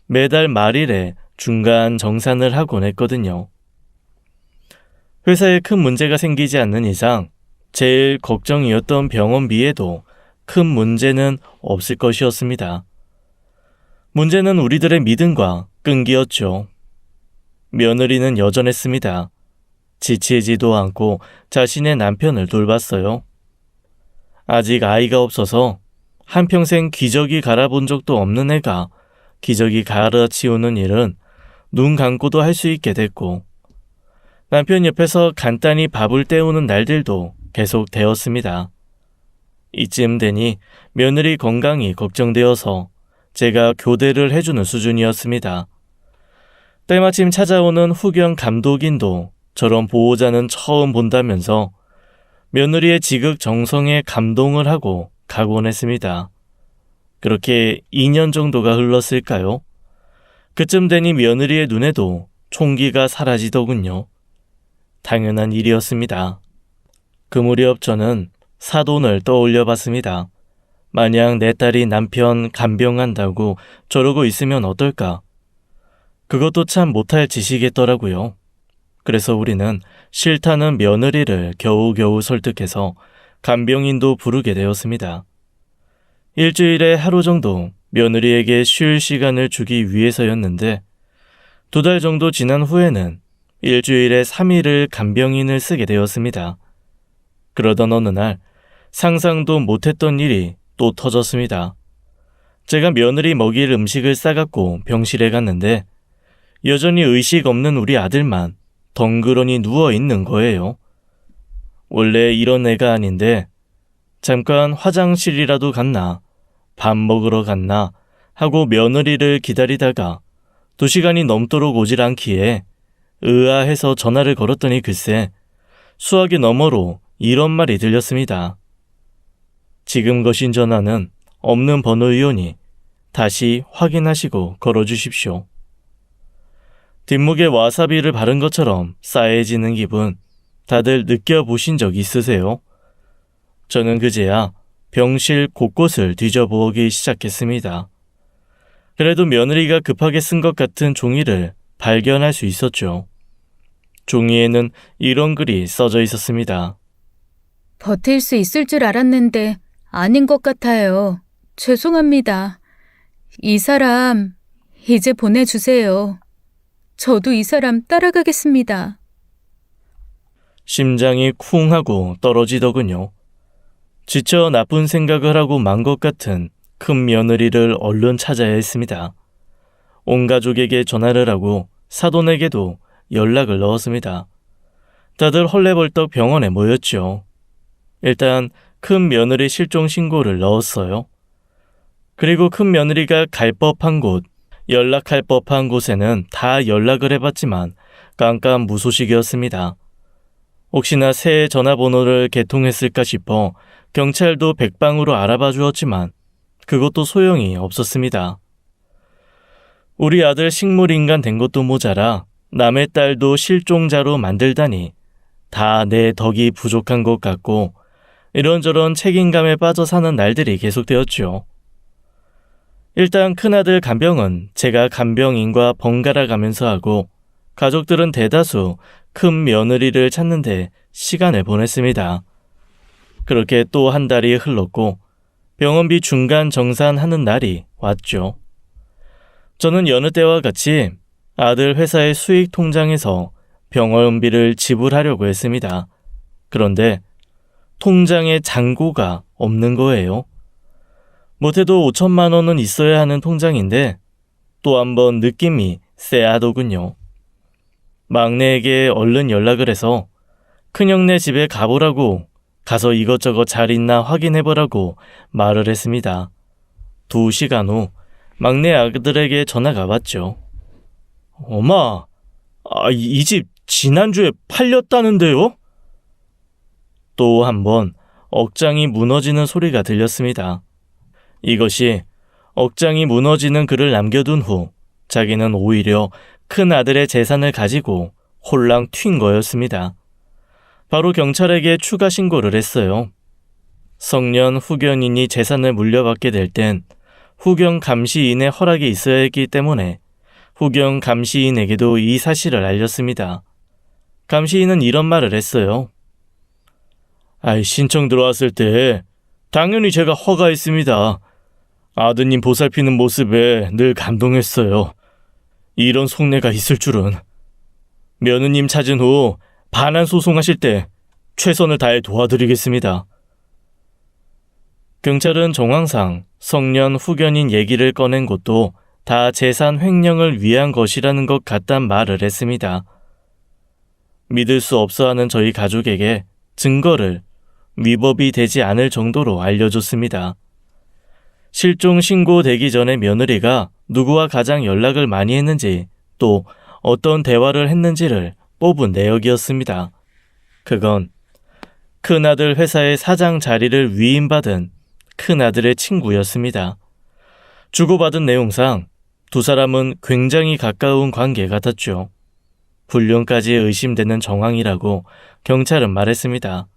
매달 말일에 중간 정산을 하곤 했거든요. 회사에 큰 문제가 생기지 않는 이상 제일 걱정이었던 병원비에도 큰 문제는 없을 것이었습니다. 문제는 우리들의 믿음과 끈기였죠. 며느리는 여전했습니다. 지치지도 않고 자신의 남편을 돌봤어요. 아직 아이가 없어서 한평생 기저귀 갈아본 적도 없는 애가 기저귀 갈아치우는 일은 눈 감고도 할 수 있게 됐고, 남편 옆에서 간단히 밥을 때우는 날들도 계속 되었습니다. 이쯤 되니 며느리 건강이 걱정되어서 제가 교대를 해주는 수준이었습니다. 때마침 찾아오는 후견 감독인도 저런 보호자는 처음 본다면서 며느리의 지극정성에 감동을 하고 가곤 했습니다. 그렇게 2년 정도가 흘렀을까요? 그쯤 되니 며느리의 눈에도 총기가 사라지더군요. 당연한 일이었습니다. 그 무렵 저는 사돈을 떠올려 봤습니다. 만약 내 딸이 남편 간병한다고 저러고 있으면 어떨까? 그것도 참 못할 짓이겠더라고요. 그래서 우리는 싫다는 며느리를 겨우겨우 설득해서 간병인도 부르게 되었습니다. 일주일에 하루 정도 며느리에게 쉴 시간을 주기 위해서였는데 2달 정도 지난 후에는 일주일에 3일을 간병인을 쓰게 되었습니다. 그러던 어느 날 상상도 못했던 일이 또 터졌습니다. 제가 며느리 먹일 음식을 싸갖고 병실에 갔는데 여전히 의식 없는 우리 아들만 덩그러니 누워있는 거예요. 원래 이런 애가 아닌데 잠깐 화장실이라도 갔나 밥 먹으러 갔나 하고 며느리를 기다리다가 2시간이 넘도록 오질 않기에 의아해서 전화를 걸었더니 글쎄 수화기 너머로 이런 말이 들렸습니다. 지금 거신 전화는 없는 번호이오니 다시 확인하시고 걸어주십시오. 뒷목에 와사비를 바른 것처럼 싸해지는 기분 다들 느껴보신 적 있으세요? 저는 그제야 병실 곳곳을 뒤져보기 시작했습니다. 그래도 며느리가 급하게 쓴 것 같은 종이를 발견할 수 있었죠. 종이에는 이런 글이 써져 있었습니다. 버틸 수 있을 줄 알았는데 아닌 것 같아요. 죄송합니다. 이 사람 이제 보내주세요. 저도 이 사람 따라가겠습니다. 심장이 쿵 하고 떨어지더군요. 지쳐 나쁜 생각을 하고 만 것 같은 큰 며느리를 얼른 찾아야 했습니다. 온 가족에게 전화를 하고 사돈에게도 연락을 넣었습니다. 다들 헐레벌떡 병원에 모였죠. 일단 큰 며느리 실종 신고를 넣었어요. 그리고 큰 며느리가 갈 법한 곳, 연락할 법한 곳에는 다 연락을 해봤지만 깜깜무소식이었습니다. 혹시나 새 전화번호를 개통했을까 싶어 경찰도 백방으로 알아봐 주었지만 그것도 소용이 없었습니다. 우리 아들 식물인간 된 것도 모자라 남의 딸도 실종자로 만들다니 다 내 덕이 부족한 것 같고 이런저런 책임감에 빠져 사는 날들이 계속되었죠. 일단 큰아들 간병은 제가 간병인과 번갈아 가면서 하고 가족들은 대다수 큰 며느리를 찾는데 시간을 보냈습니다. 그렇게 또 한 달이 흘렀고 병원비 중간 정산하는 날이 왔죠. 저는 여느 때와 같이 아들 회사의 수익 통장에서 병원비를 지불하려고 했습니다. 그런데 통장에 잔고가 없는 거예요. 못해도 5천만 원은 있어야 하는 통장인데 또 한 번 느낌이 쎄하더군요. 막내에게 얼른 연락을 해서 큰형네 집에 가보라고 가서 이것저것 잘 있나 확인해보라고 말을 했습니다. 2시간 후 막내 아들에게 전화가 왔죠. 엄마, 이 집 지난주에 팔렸다는데요? 또 한 번 억장이 무너지는 소리가 들렸습니다. 이것이 억장이 무너지는 글을 남겨둔 후 자기는 오히려 큰 아들의 재산을 가지고 홀랑 튄 거였습니다. 바로 경찰에게 추가 신고를 했어요. 성년 후견인이 재산을 물려받게 될 땐 후견 감시인의 허락이 있어야 했기 때문에 후견 감시인에게도 이 사실을 알렸습니다. 감시인은 이런 말을 했어요. 신청 들어왔을 때 당연히 제가 허가했습니다. 아드님 보살피는 모습에 늘 감동했어요. 이런 속내가 있을 줄은. 며느님 찾은 후 반환 소송하실 때 최선을 다해 도와드리겠습니다. 경찰은 정황상 성년 후견인 얘기를 꺼낸 것도 다 재산 횡령을 위한 것이라는 것 같단 말을 했습니다. 믿을 수 없어하는 저희 가족에게 증거를 위법이 되지 않을 정도로 알려줬습니다. 실종 신고되기 전에 며느리가 누구와 가장 연락을 많이 했는지 또 어떤 대화를 했는지를 뽑은 내역이었습니다. 그건 큰아들 회사의 사장 자리를 위임받은 큰아들의 친구였습니다. 주고받은 내용상 두 사람은 굉장히 가까운 관계 같았죠. 불륜까지 의심되는 정황이라고 경찰은 말했습니다.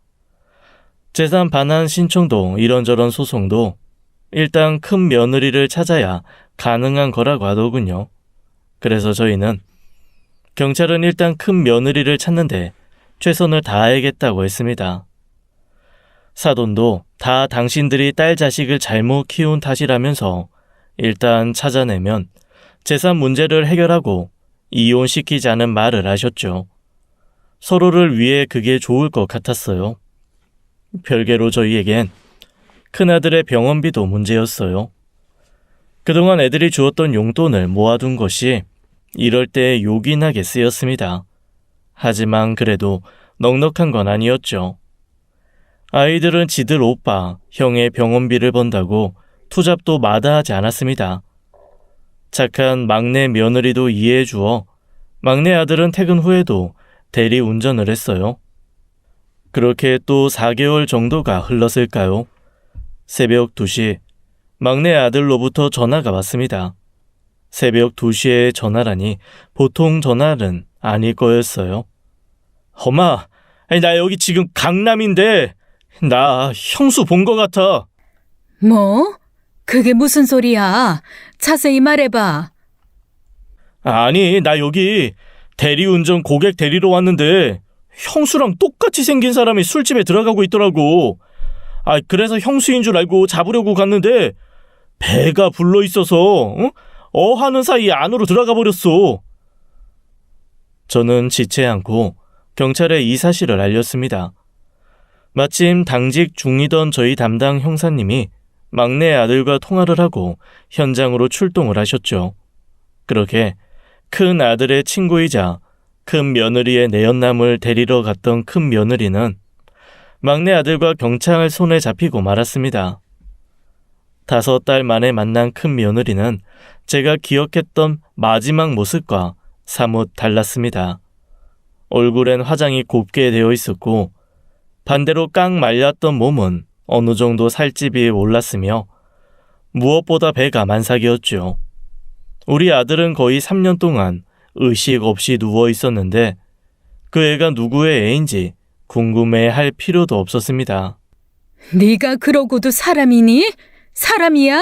재산 반환 신청도 이런저런 소송도 일단 큰 며느리를 찾아야 가능한 거라고 하더군요. 그래서 저희는 경찰은 일단 큰 며느리를 찾는데 최선을 다하겠다고 했습니다. 사돈도 다 당신들이 딸 자식을 잘못 키운 탓이라면서 일단 찾아내면 재산 문제를 해결하고 이혼시키자는 말을 하셨죠. 서로를 위해 그게 좋을 것 같았어요. 별개로 저희에겐 큰아들의 병원비도 문제였어요. 그동안 애들이 주었던 용돈을 모아둔 것이 이럴 때 요긴하게 쓰였습니다. 하지만 그래도 넉넉한 건 아니었죠. 아이들은 지들 오빠, 형의 병원비를 번다고 투잡도 마다하지 않았습니다. 착한 막내 며느리도 이해해 주어 막내 아들은 퇴근 후에도 대리 운전을 했어요. 그렇게 또 4개월 정도가 흘렀을까요? 새벽 2시 막내 아들로부터 전화가 왔습니다. 새벽 2시에 전화라니 보통 전화는 아닐 거였어요. 엄마, 나 여기 지금 강남인데 나 형수 본 것 같아. 뭐? 그게 무슨 소리야? 자세히 말해봐. 아니, 나 여기 대리운전 고객 데리러 왔는데 형수랑 똑같이 생긴 사람이 술집에 들어가고 있더라고. 그래서 형수인 줄 알고 잡으려고 갔는데 배가 불러 있어서 하는 사이에 안으로 들어가 버렸어. 저는 지체 않고 경찰에 이 사실을 알렸습니다. 마침 당직 중이던 저희 담당 형사님이 막내 아들과 통화를 하고 현장으로 출동을 하셨죠. 그렇게 큰 아들의 친구이자 큰 며느리의 내연남을 데리러 갔던 큰 며느리는 막내 아들과 경찰 손에 잡히고 말았습니다. 5달 만에 만난 큰 며느리는 제가 기억했던 마지막 모습과 사뭇 달랐습니다. 얼굴엔 화장이 곱게 되어 있었고 반대로 깡 말랐던 몸은 어느 정도 살집이 올랐으며 무엇보다 배가 만삭이었죠. 우리 아들은 거의 3년 동안 의식 없이 누워 있었는데 그 애가 누구의 애인지 궁금해할 필요도 없었습니다. 네가 그러고도 사람이니? 사람이야?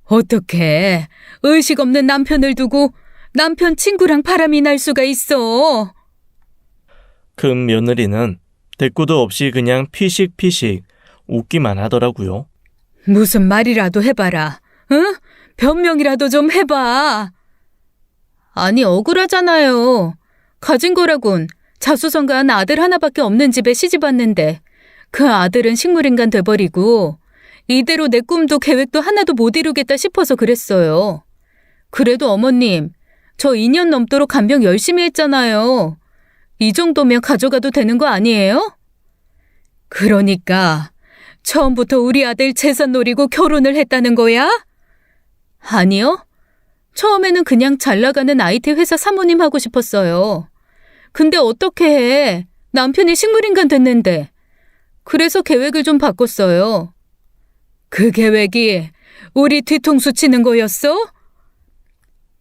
어떻게 의식 없는 남편을 두고 남편 친구랑 바람이 날 수가 있어? 큰 며느리는 대꾸도 없이 그냥 피식피식 웃기만 하더라고요. 무슨 말이라도 해봐라. 응? 변명이라도 좀 해봐. 아니, 억울하잖아요. 가진 거라곤 자수성가한 아들 하나밖에 없는 집에 시집 왔는데 그 아들은 식물인간 돼버리고 이대로 내 꿈도 계획도 하나도 못 이루겠다 싶어서 그랬어요. 그래도 어머님, 저 2년 넘도록 간병 열심히 했잖아요. 이 정도면 가져가도 되는 거 아니에요? 그러니까 처음부터 우리 아들 재산 노리고 결혼을 했다는 거야? 아니요. 처음에는 그냥 잘 나가는 IT 회사 사모님 하고 싶었어요. 근데 어떻게 해? 남편이 식물인간 됐는데. 그래서 계획을 좀 바꿨어요. 그 계획이 우리 뒤통수 치는 거였어?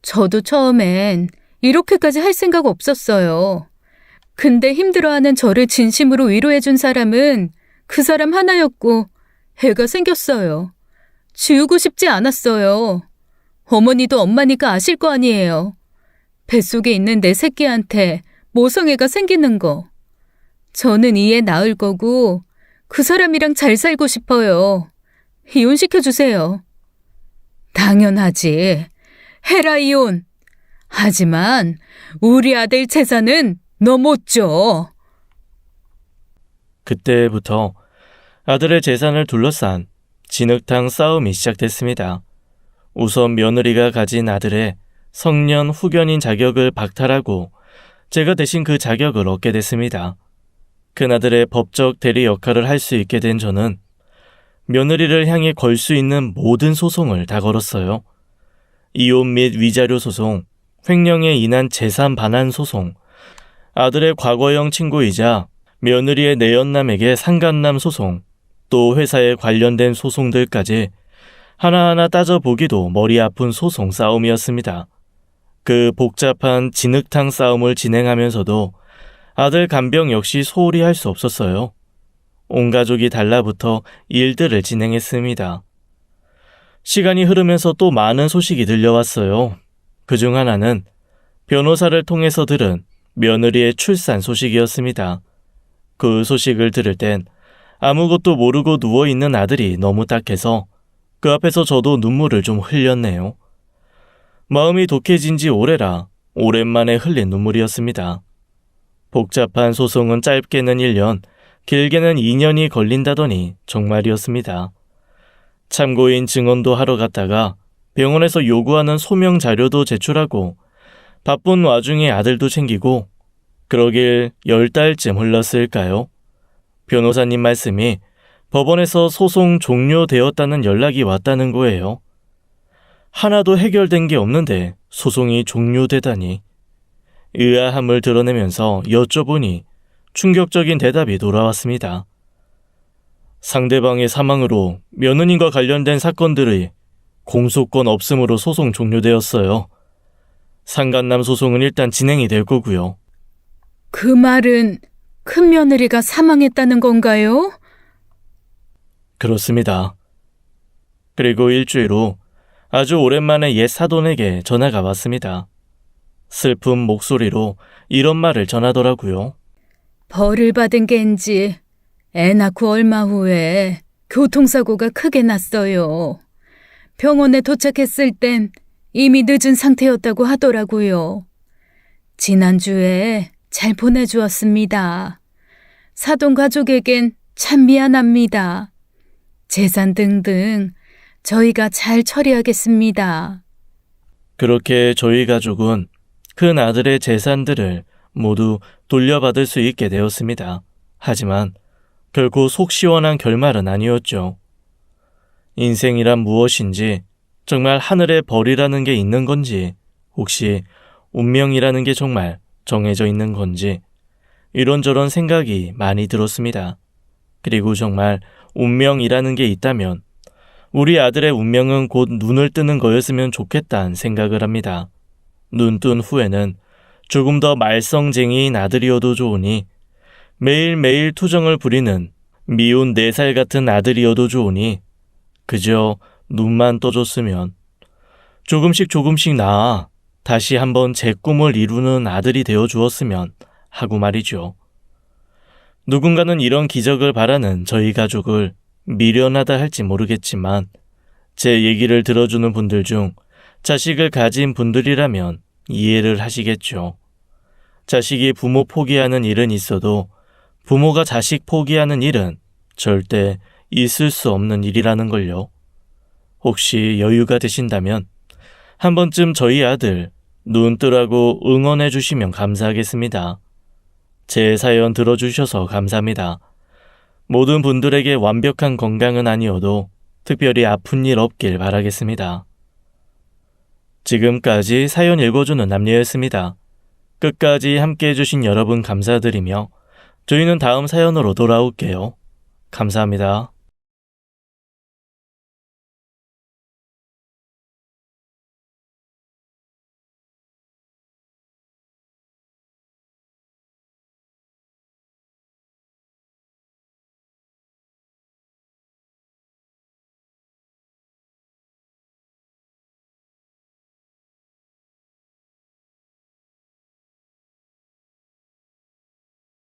저도 처음엔 이렇게까지 할 생각 없었어요. 근데 힘들어하는 저를 진심으로 위로해준 사람은 그 사람 하나였고 애가 생겼어요. 지우고 싶지 않았어요. 어머니도 엄마니까 아실 거 아니에요. 뱃속에 있는 내 새끼한테 모성애가 생기는 거. 저는 이 애 낳을 거고 그 사람이랑 잘 살고 싶어요. 이혼시켜주세요. 당연하지. 해라 이혼. 하지만 우리 아들 재산은 너 못 줘. 그때부터 아들의 재산을 둘러싼 진흙탕 싸움이 시작됐습니다. 우선 며느리가 가진 아들의 성년 후견인 자격을 박탈하고 제가 대신 그 자격을 얻게 됐습니다. 큰아들의 법적 대리 역할을 할 수 있게 된 저는 며느리를 향해 걸 수 있는 모든 소송을 다 걸었어요. 이혼 및 위자료 소송, 횡령에 인한 재산 반환 소송, 아들의 과거형 친구이자 며느리의 내연남에게 상간남 소송, 또 회사에 관련된 소송들까지 하나하나 따져보기도 머리 아픈 소송 싸움이었습니다. 그 복잡한 진흙탕 싸움을 진행하면서도 아들 간병 역시 소홀히 할 수 없었어요. 온 가족이 달라붙어 일들을 진행했습니다. 시간이 흐르면서 또 많은 소식이 들려왔어요. 그중 하나는 변호사를 통해서 들은 며느리의 출산 소식이었습니다. 그 소식을 들을 땐 아무것도 모르고 누워있는 아들이 너무 딱해서 그 앞에서 저도 눈물을 좀 흘렸네요. 마음이 독해진 지 오래라 오랜만에 흘린 눈물이었습니다. 복잡한 소송은 짧게는 1년, 길게는 2년이 걸린다더니 정말이었습니다. 참고인 증언도 하러 갔다가 병원에서 요구하는 소명 자료도 제출하고 바쁜 와중에 아들도 챙기고 그러길 10달쯤 흘렀을까요? 변호사님 말씀이 법원에서 소송 종료되었다는 연락이 왔다는 거예요. 하나도 해결된 게 없는데 소송이 종료되다니. 의아함을 드러내면서 여쭤보니 충격적인 대답이 돌아왔습니다. 상대방의 사망으로 며느님과 관련된 사건들의 공소권 없음으로 소송 종료되었어요. 상간남 소송은 일단 진행이 될 거고요. 그 말은 큰 며느리가 사망했다는 건가요? 그렇습니다. 그리고 일주일 후 아주 오랜만에 옛 사돈에게 전화가 왔습니다. 슬픈 목소리로 이런 말을 전하더라고요. 벌을 받은 겐지 애 낳고 얼마 후에 교통사고가 크게 났어요. 병원에 도착했을 땐 이미 늦은 상태였다고 하더라고요. 지난주에 잘 보내주었습니다. 사돈 가족에겐 참 미안합니다. 재산 등등 저희가 잘 처리하겠습니다. 그렇게 저희 가족은 큰 아들의 재산들을 모두 돌려받을 수 있게 되었습니다. 하지만 결코 속 시원한 결말은 아니었죠. 인생이란 무엇인지, 정말 하늘에 벌이라는 게 있는 건지, 혹시 운명이라는 게 정말 정해져 있는 건지 이런저런 생각이 많이 들었습니다. 그리고 정말 운명이라는 게 있다면 우리 아들의 운명은 곧 눈을 뜨는 거였으면 좋겠다는 생각을 합니다. 눈 뜬 후에는 조금 더 말썽쟁이인 아들이어도 좋으니, 매일매일 투정을 부리는 미운 4살 같은 아들이어도 좋으니 그저 눈만 떠줬으면, 조금씩 나아 다시 한번 제 꿈을 이루는 아들이 되어 주었으면 하고 말이죠. 누군가는 이런 기적을 바라는 저희 가족을 미련하다 할지 모르겠지만 제 얘기를 들어주는 분들 중 자식을 가진 분들이라면 이해를 하시겠죠. 자식이 부모 포기하는 일은 있어도 부모가 자식 포기하는 일은 절대 있을 수 없는 일이라는 걸요. 혹시 여유가 되신다면 한 번쯤 저희 아들 눈 뜨라고 응원해 주시면 감사하겠습니다. 제 사연 들어주셔서 감사합니다. 모든 분들에게 완벽한 건강은 아니어도 특별히 아픈 일 없길 바라겠습니다. 지금까지 사연 읽어주는 남녀였습니다. 끝까지 함께해 주신 여러분 감사드리며 저희는 다음 사연으로 돌아올게요. 감사합니다.